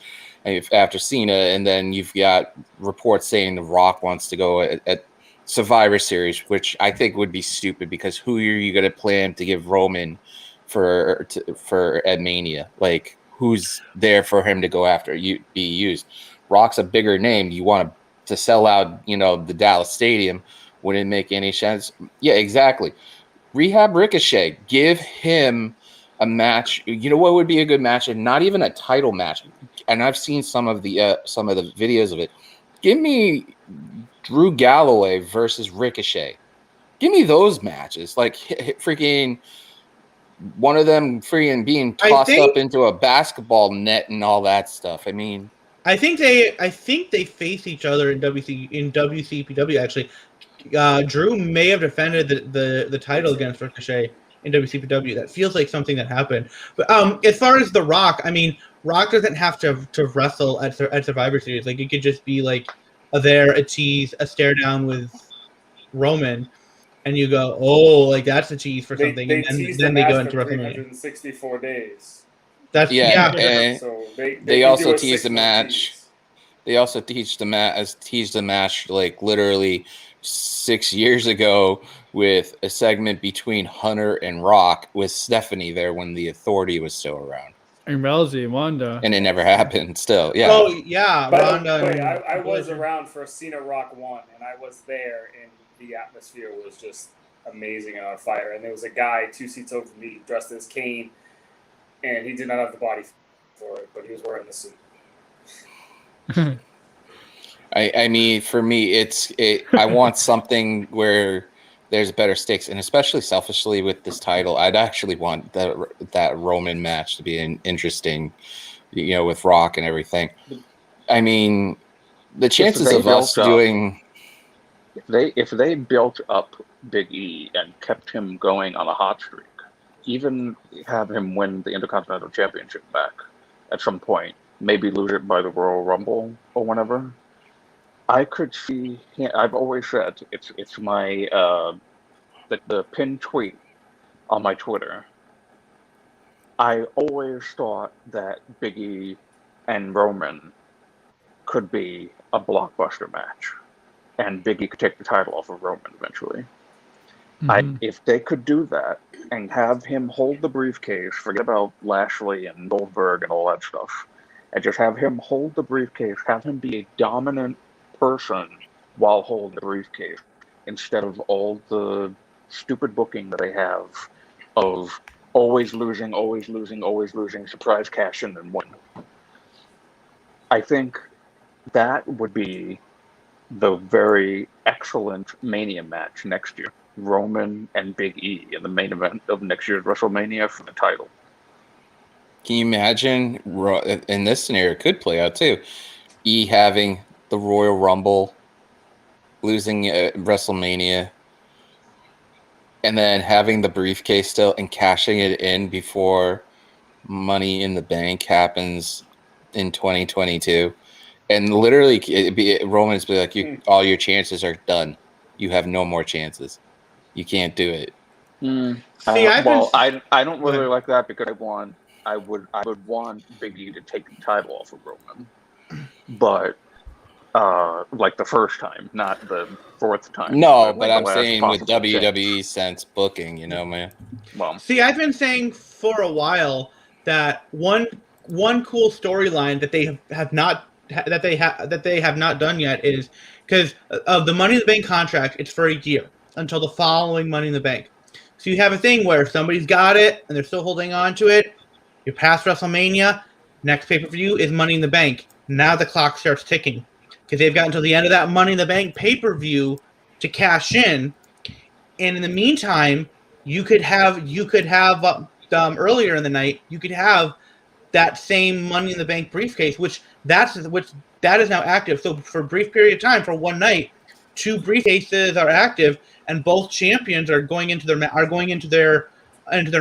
after Cena, and then you've got reports saying The Rock wants to go at Survivor Series, which I think would be stupid, because who are you going to plan to give Roman for at Mania? Who's there for him to go after? Be used. Rock's a bigger name. You want to sell out, the Dallas Stadium. Wouldn't make any sense. Yeah, exactly. Rehab Ricochet. Give him a match. You know what would be a good match, and not even a title match. And I've seen some of the videos of it. Give me Drew Galloway versus Ricochet. Give me those matches, like freaking one of them freaking being tossed up into a basketball net and all that stuff. I mean, I think they face each other in WCPW actually. Drew may have defended the title against Ricochet in WCPW. That feels like something that happened. But as far as The Rock, I mean, Rock doesn't have to wrestle at Survivor Series. Like, it could just be like a tease, a stare down with Roman, and you go, oh, like that's a tease for something, and then they go into WrestleMania. 364 days. That's and so they also teased the match. Tease. They also teased the match like literally 6 years ago with a segment between Hunter and Rock with Stephanie there when the Authority was still around. And Rousey and Wanda. And it never happened still. Yeah. Oh, yeah. Wanda. I was around for Cena Rock 1, and I was there, and the atmosphere was just amazing and on fire. And there was a guy 2 seats over me dressed as Kane, and he did not have the body for it, but he was wearing the suit. I mean, for me, I want something where there's better stakes, and especially selfishly with this title, I'd actually want that Roman match to be an interesting, with Rock and everything. I mean, the chances of us doing if they built up Big E and kept him going on a hot streak, even have him win the Intercontinental Championship back at some point, maybe lose it by the Royal Rumble or whatever. I could see. I've always said it's my the pinned tweet on my Twitter. I always thought that Big E and Roman could be a blockbuster match, and Big E could take the title off of Roman eventually. Mm-hmm. If they could do that and have him hold the briefcase, forget about Lashley and Goldberg and all that stuff, and just have him hold the briefcase, have him be a dominant person while holding the briefcase, instead of all the stupid booking that they have of always losing, surprise cash in and win. I think that would be the very excellent Mania match next year. Roman and Big E in the main event of next year's WrestleMania for the title. Can you imagine, in this scenario, it could play out too, E having the Royal Rumble, losing at WrestleMania, and then having the briefcase still and cashing it in before Money in the Bank happens in 2022. And literally, Roman's be like, all your chances are done. You have no more chances. You can't do it. I don't really like that, because I would want Big E to take the title off of Roman, but like the first time, not the fourth time. No, but I'm saying with WWE sense booking, man. Well, see, I've been saying for a while that one cool storyline that they have not done yet is, because of the Money in the Bank contract, it's for a year until the following Money in the Bank. So you have a thing where if somebody's got it and they're still holding on to it, you're past WrestleMania, next pay-per-view is Money in the Bank. Now the clock starts ticking, because they've got until the end of that Money in the Bank pay-per-view to cash in. And in the meantime, you could have earlier in the night, you could have that same Money in the Bank briefcase, which that is now active. So for a brief period of time, for one night, 2 briefcases are active, and both champions are going into their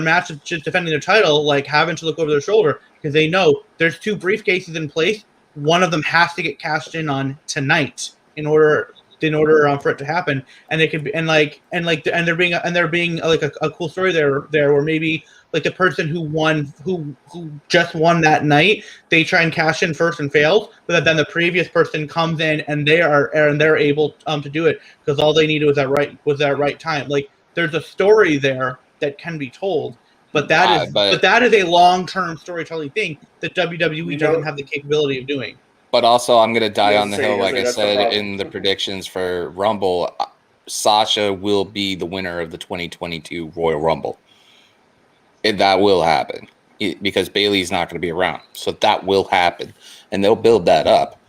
match of just defending their title, like having to look over their shoulder, because they know there's 2 briefcases in place. One of them has to get cashed in on tonight in order for it to happen. And they could be, and there being like a cool story there where maybe like the person who just won that night, they try and cash in first and fails, but then the previous person comes in and they're able to do it, because all they needed was that right time. Like, there's a story there that can be told, but that is a long-term storytelling thing that WWE doesn't have the capability of doing. But also, I'm going to die on the hill, like I said in the predictions for Rumble. Sasha will be the winner of the 2022 Royal Rumble. that will happen because Bailey's not going to be around. So that will happen, and they'll build that up.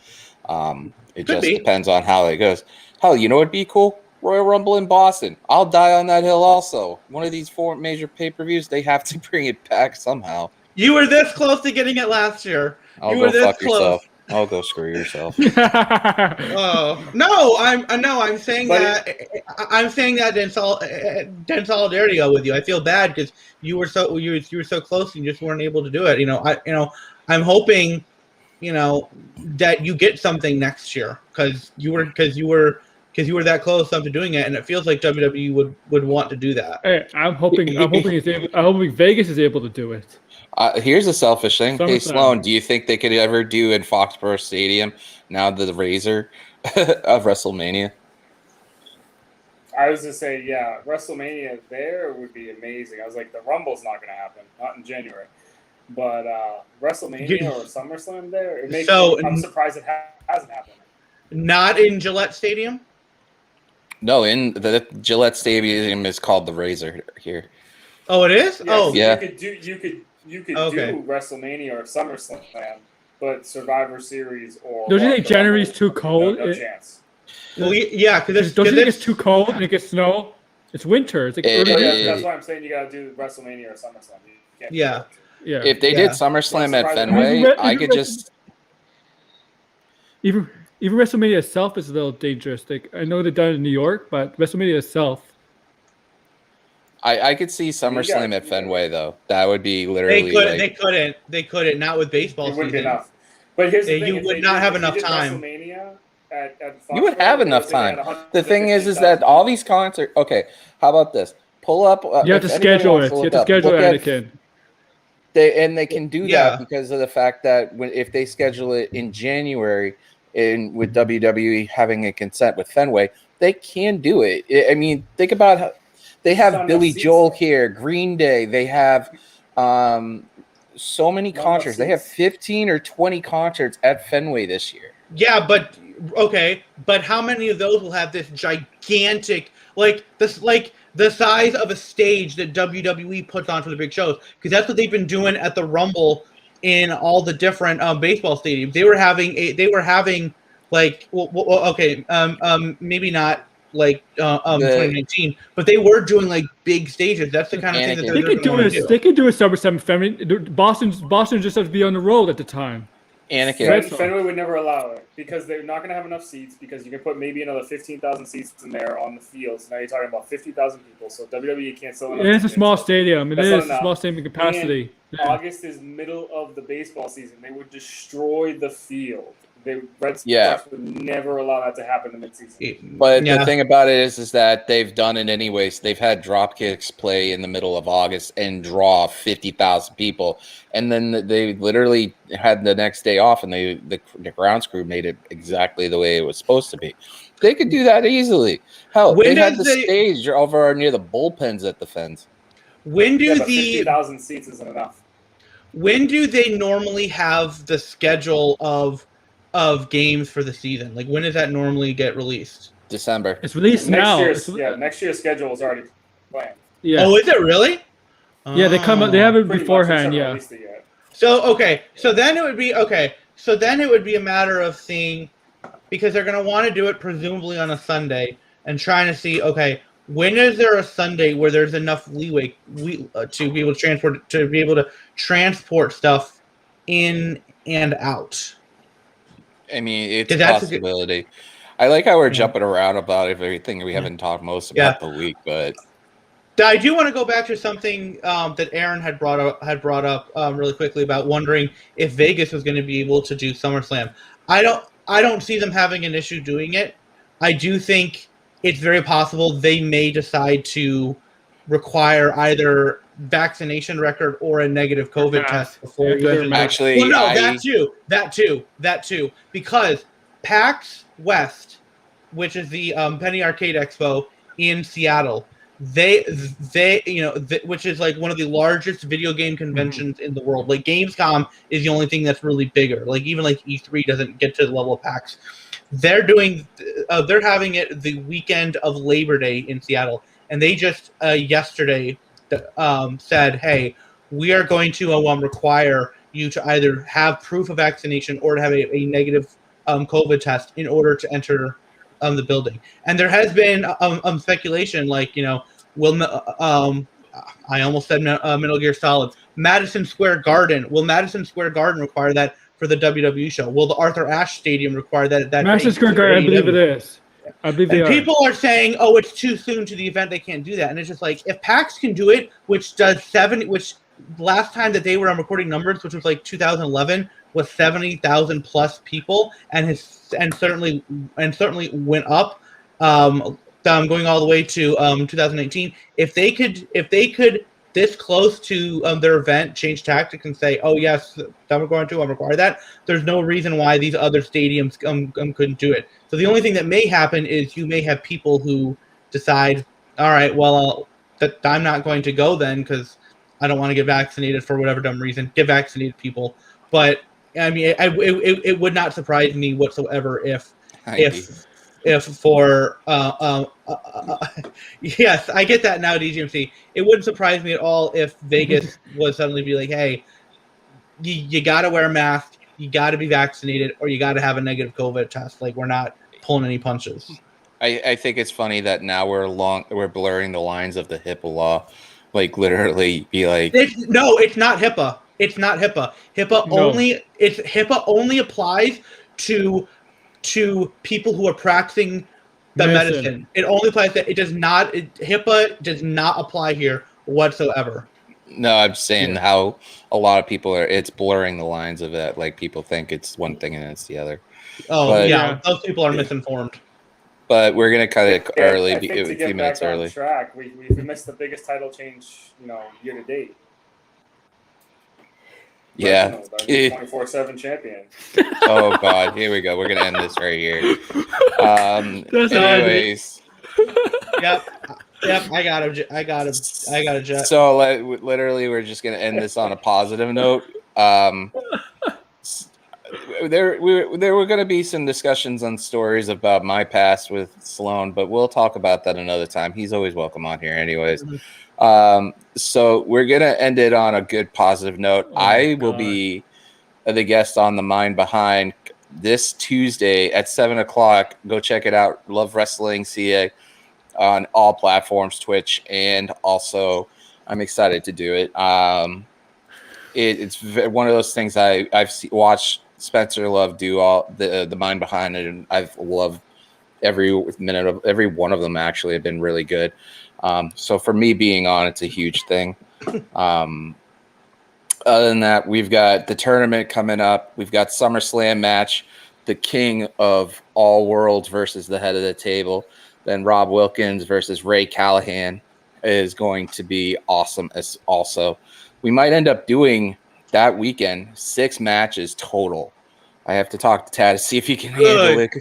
It just depends on how it goes. Hell, you know what'd be cool? Royal Rumble in Boston. I'll die on that hill also. One of these 4 major pay-per-views, they have to bring it back somehow. You were this close to getting it last year. You were this close. Yourself. I'll go screw yourself. Oh no! I'm saying that. I'm saying that in solidarity with you. I feel bad because you were so close and you just weren't able to do it. I'm hoping, that you get something next year because you were that close to doing it, and it feels like WWE would want to do that. Hey, I'm hoping Vegas is able to do it. Here's a selfish thing. Hey, Sloan, do you think they could ever do in Foxborough Stadium now the razor of WrestleMania? I was to say, yeah, WrestleMania there would be amazing. I was like, the Rumble's not going to happen, not in January. But WrestleMania or SummerSlam there, I'm surprised it hasn't happened. Not in Gillette Stadium? No, in the Gillette Stadium is called the Razor here. Oh, it is? Yeah, oh, so yeah. You could do WrestleMania or SummerSlam, but Survivor Series or... Don't you think January's too cold? No chance. Well, yeah, because don't you think it's too cold and it gets snow? It's winter. It's like that's why I'm saying you got to do WrestleMania or SummerSlam. Yeah. If they did SummerSlam at Fenway, I could just... Even WrestleMania itself is a little dangerous. Like, I know they're done in New York, but WrestleMania itself... I could see SummerSlam at Fenway though. That would be literally. They couldn't. Not with baseball season. Wouldn't be enough. But here's the thing: you would not have enough time. You would have enough time. The thing is that all these concerts. Okay, how about this? Pull up. You have to schedule it. You have to schedule it, Anakin. They can do that because of the fact that if they schedule it in January, with WWE having a consent with Fenway, they can do it. I mean, think about how. They have Billy Joel here, Green Day. They have so many concerts. They have 15 or 20 concerts at Fenway this year. Yeah, but how many of those will have this gigantic, the size of a stage that WWE puts on for the big shows? Because that's what they've been doing at the Rumble in all the different baseball stadiums. They were having maybe not. 2019, but they were doing big stages. That's the kind of thing that they could do. They could do a SummerSlam. Boston just has to be on the road at the time. Fenway would never allow it because they're not going to have enough seats because you can put maybe another 15,000 seats in there on the field. So now you're talking about 50,000 people. So WWE can't sell enough. It's a small stadium. It is a small stadium capacity. August is middle of the baseball season. They would destroy the field. Red Sox would never allow that to happen in mid-season. But the thing about it is that they've done it anyways. They've had Dropkicks play in the middle of August and draw 50,000 people. And then they literally had the next day off, and the grounds crew made it exactly the way it was supposed to be. They could do that easily. Hell, they had the stage over near the bullpens at the Fens. When do 50,000 seats isn't enough. When do they normally have the schedule of games for the season? When does that normally get released? December. It's released now. Next year's schedule is already planned. Yeah. Oh, is it really? Yeah, they come. They have it beforehand. Yeah. So then it would be So then it would be a matter of seeing, because they're going to want to do it presumably on a Sunday, and trying to see when is there a Sunday where there's enough leeway to be able to transport stuff in and out. I mean, it's a possibility. I like how we're jumping around about everything we haven't talked most about the week, but I do want to go back to something that Aaron had brought up really quickly about wondering if Vegas was going to be able to do SummerSlam. I don't see them having an issue doing it. I do think it's very possible they may decide to require either vaccination record or a negative COVID test before you enter. Actually, that too, because PAX West, which is the Penny Arcade Expo in Seattle, which is one of the largest video game conventions in the world. Gamescom is the only thing that's really bigger. Even E3 doesn't get to the level of PAX. They're having it the weekend of Labor Day in Seattle, and they just yesterday said, hey, we are going to require you to either have proof of vaccination or to have a negative COVID test in order to enter the building. And there has been speculation, like, will I almost said Metal Gear Solid. Madison Square Garden. Will Madison Square Garden require that for the WWE show? Will the Arthur Ashe Stadium require that? Madison Square Garden, I believe it is. I believe they are. People are saying, "Oh, it's too soon to the event; they can't do that." And it's just like, if PAX can do it, which last time that they were on recording numbers, which was like 2011, was 70,000 plus people, and certainly went up, going all the way to 2019. If they could this close to their event change tactics and say, "Oh yes, I'm going to require that," there's no reason why these other stadiums couldn't do it. So the only thing that may happen is you may have people who decide, all right, well, I'm not going to go then because I don't want to get vaccinated for whatever dumb reason. Get vaccinated, people. But I mean, it would not surprise me whatsoever if for yes, I get that now, DGMC. It wouldn't surprise me at all if Vegas would suddenly be like, hey, you got to wear a mask, you got to be vaccinated, or you got to have a negative COVID test. Like, we're not pulling any punches. I think it's funny that now we're blurring the lines of the HIPAA law. Like, literally be like, no, it's not HIPAA. It's not HIPAA. HIPAA only applies to people who are practicing the medicine. It only applies that. It does not. HIPAA does not apply here whatsoever. No, I'm saying how a lot of people it's blurring the lines of it. Like, people think it's one thing and it's the other. Oh, but, yeah, those people are misinformed. But we're gonna cut it early, I think a few minutes early. Track, we missed the biggest title change, year to date. Yeah, 24/7 champion. Oh God, here we go. We're gonna end this right here. Anyways. Yep. I got a jet. So literally, we're just gonna end this on a positive note. There were going to be some discussions on stories about my past with Sloan, but we'll talk about that another time. He's always welcome on here anyways. So we're going to end it on a good positive note. I will be the guest on The Mind Behind this Tuesday at 7:00. Go check it out. Love Wrestling CA on all platforms, Twitch, and also I'm excited to do it. It's one of those things I've watched Spencer Love do all the Mind Behind it, and I've loved every minute of every one of them. Actually, have been really good. So for me being on, it's a huge thing. Other than that, we've got the tournament coming up. We've got SummerSlam match, the king of all worlds versus the head of the table. Then Rob Wilkins versus Ray Callahan is going to be awesome. As also, we might end up doing that weekend 6 matches total. I have to talk to Tad to see if he can handle it.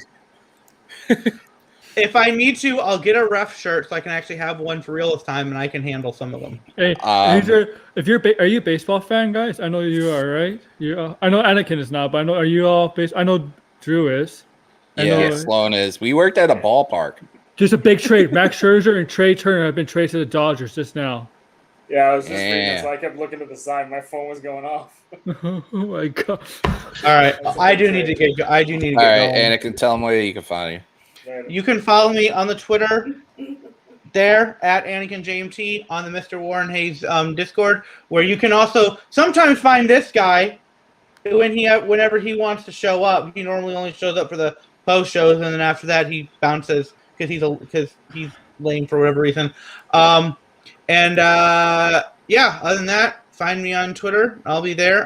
If I need to, I'll get a ref shirt so I can actually have one for real this time, and I can handle some of them. Hey, are you a baseball fan, guys? I know you are, right? I know Anakin is not, but are you all I know Drew is. Sloan is. We worked at a ballpark. Just a big trade. Max Scherzer and Trey Turner have been traded to the Dodgers just now. Yeah, I was just reading, so I kept looking at the sign. My phone was going off. Oh my God! All right, I do need to get going. All right, Anakin, tell them where you can find you. You can follow me on the Twitter there at AnakinJMT, on the Mr. Warren Hayes Discord, where you can also sometimes find this guy whenever he wants to show up. He normally only shows up for the post shows, and then after that he bounces because he's lame for whatever reason. Other than that, find me on Twitter. I'll be there.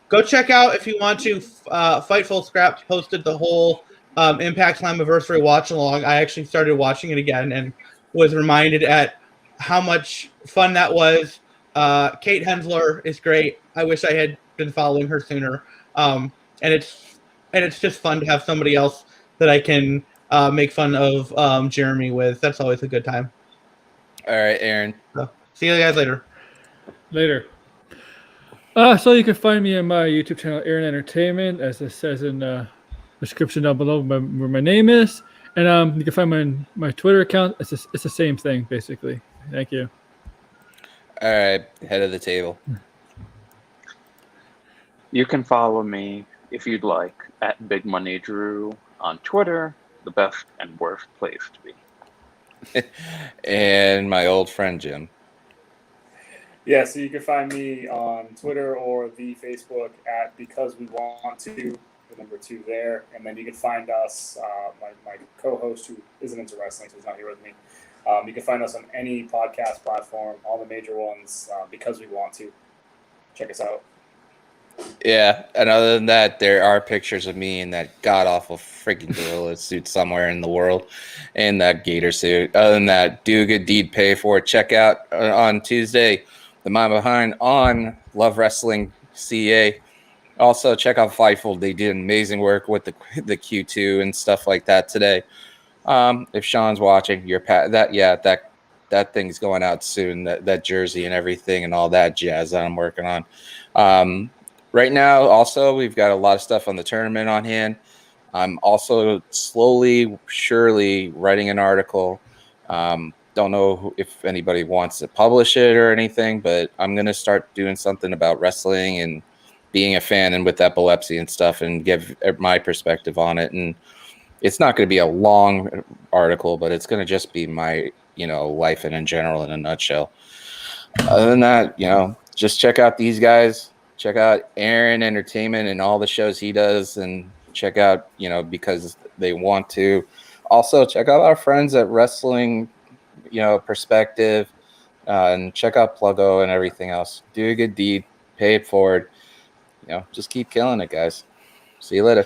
Go check out, if you want to, Fightful Scraps posted the whole Impact Slammiversary watch along. I actually started watching it again and was reminded at how much fun that was. Kate Hensler is great. I wish I had been following her sooner. And it's just fun to have somebody else that I can make fun of Jeremy with. That's always a good time. All right, Aaron. So, see you guys later. So you can find me on my YouTube channel, Aaron Entertainment, as it says in the description down below where my name is. And you can find my Twitter account. It's the same thing, basically. Thank you. All right, head of the table. You can follow me if you'd like at Big Money Drew on Twitter, the best and worst place to be. And my old friend Jim. Yeah, so you can find me on Twitter or the Facebook at Because We Want To, the number 2 there. And then you can find us, my co-host who isn't into wrestling, so he's not here with me. You can find us on any podcast platform, all the major ones, Because We Want To. Check us out. Yeah, and other than that, there are pictures of me in that god-awful freaking gorilla suit somewhere in the world, in that gator suit. Other than that, do a good deed, pay for it. Check out on Tuesday, The Mind Behind on Love Wrestling CA. Also, check out Fightful. They did amazing work with the Q2 and stuff like that today. If Sean's watching, that thing's going out soon. That jersey and everything and all that jazz that I'm working on. Right now, also, we've got a lot of stuff on the tournament on hand. I'm also slowly, surely writing an article. Don't know if anybody wants to publish it or anything, but I'm going to start doing something about wrestling and being a fan and with epilepsy and stuff and give my perspective on it. And it's not going to be a long article, but it's going to just be my, life and in general in a nutshell. Other than that, just check out these guys. Check out Aaron Entertainment and all the shows he does, and check out, Because They Want To. Also, check out our friends at Wrestling, Perspective, and check out Pluggo and everything else. Do a good deed, pay it forward. Just keep killing it, guys. See you later.